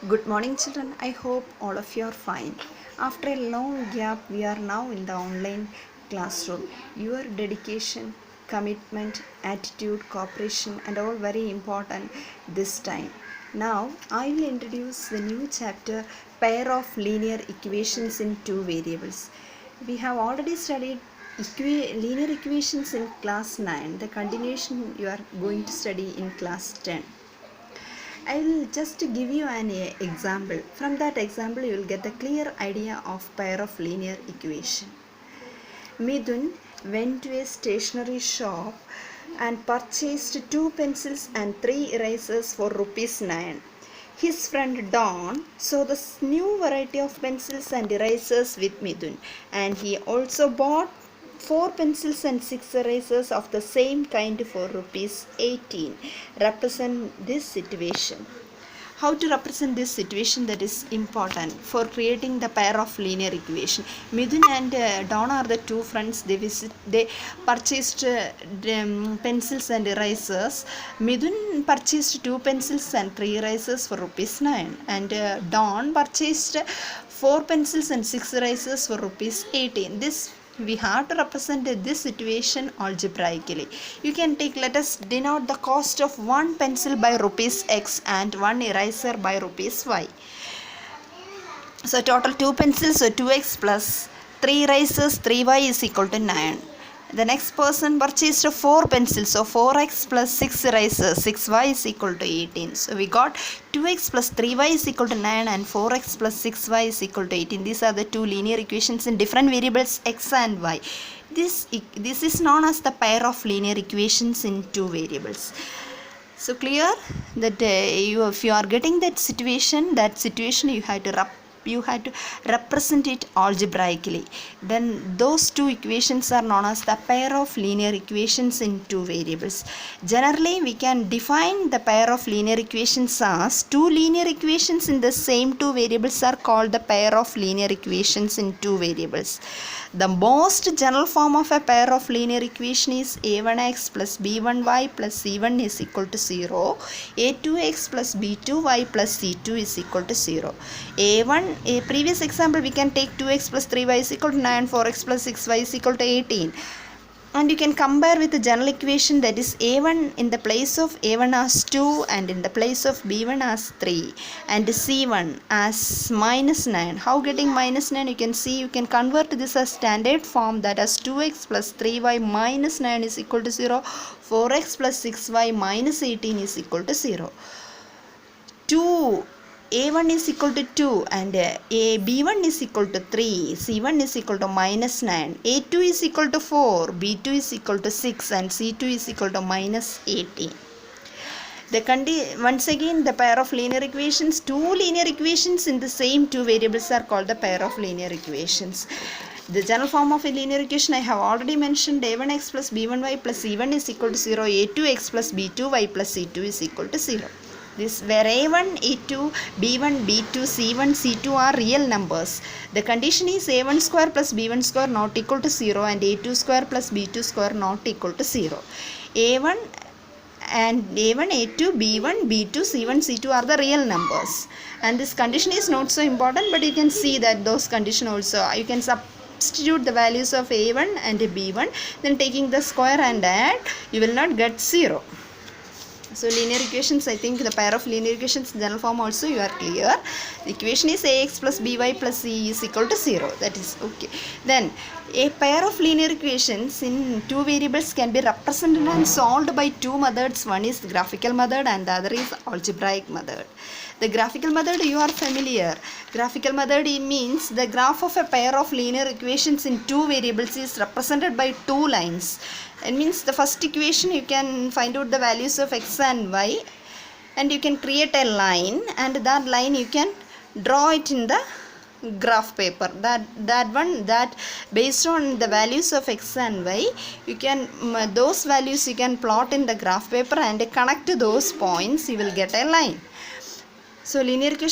Good morning, children. I hope all of you are fine. After a long gap, we are now in the online classroom. Your dedication, commitment, attitude, cooperation, and all very important this time. Now, I will introduce the new chapter Pair of Linear Equations in Two Variables. We have already studied linear equations in class 9. The continuation you are going to study in class 10. I will just give you an example. From that example, you will get a clear idea of pair of linear equation. Midun went to a stationery shop and purchased 2 pencils and 3 erasers for rupees 9. His friend Don saw the new variety of pencils and erasers with Midun, and he also bought 4 pencils and 6 erasers of the same kind for rupees 18. Represent this situation. How to represent this situation, that is important for creating the pair of linear equation. Midun and Don are the two friends. They purchased pencils and erasers. Midun purchased 2 pencils and 3 erasers for rupees 9, and Don purchased 4 pencils and 6 erasers for rupees 18. This we have to represent this situation algebraically. You can take, let us denote the cost of one pencil by rupees x and one eraser by rupees y. So total 2 pencils, so 2x plus 3 erasers 3y is equal to 9. The next person purchased 4 pencils, so 4x plus 6 erasers 6y is equal to 18. So we got 2x plus 3y is equal to 9 and 4x plus 6y is equal to 18. These are the two linear equations in different variables x and y. This is known as the pair of linear equations in two variables. So clear that if you are getting that situation you had to represent it algebraically. Then those two equations are known as the pair of linear equations in two variables. Generally, we can define the pair of linear equations as two linear equations in the same two variables are called the pair of linear equations in two variables. The most general form of a pair of linear equation is a1x plus b1y plus c1 is equal to 0, a2x plus b2y plus c2 is equal to 0. A previous example we can take 2x plus 3y is equal to 9, 4x plus 6y is equal to 18. And you can compare with the general equation, that is a1 in the place of a1 as 2 and in the place of b1 as 3 and c1 as minus 9. How getting minus 9? You can see, you can convert this as standard form, that as 2x plus 3y minus 9 is equal to 0, 4x plus 6y minus 18 is equal to 0. 2 a1 is equal to 2 and b1 is equal to 3, c1 is equal to minus 9, a2 is equal to 4, b2 is equal to 6 and c2 is equal to minus 18. Once again, the pair of linear equations, two linear equations in the same two variables are called the pair of linear equations. The general form of a linear equation I have already mentioned, a1x plus b1y plus c1 is equal to 0, a2x plus b2y plus c2 is equal to 0. This where a1, a2, b1, b2, c1, c2 are real numbers. The condition is a1 square plus b1 square not equal to 0 and a2 square plus b2 square not equal to 0. A1, a2, b1, b2, c1, c2 are the real numbers. And this condition is not so important, but you can see that those condition also, you can substitute the values of a1 and b1, then taking the square and add, you will not get 0. So linear equations, I think the pair of linear equations general form also you are clear. The equation is ax plus by plus c is equal to 0. That is okay. Then a pair of linear equations in two variables can be represented and solved by two methods. One is graphical method and the other is algebraic method. The graphical method you are familiar. Graphical method means the graph of a pair of linear equations in two variables is represented by two lines. It means the first equation you can find out the values of x and y and you can create a line, and that line you can draw it in the graph paper. That based on the values of x and y, you can those values you can plot in the graph paper and connect to those points, you will get a line. So linear equation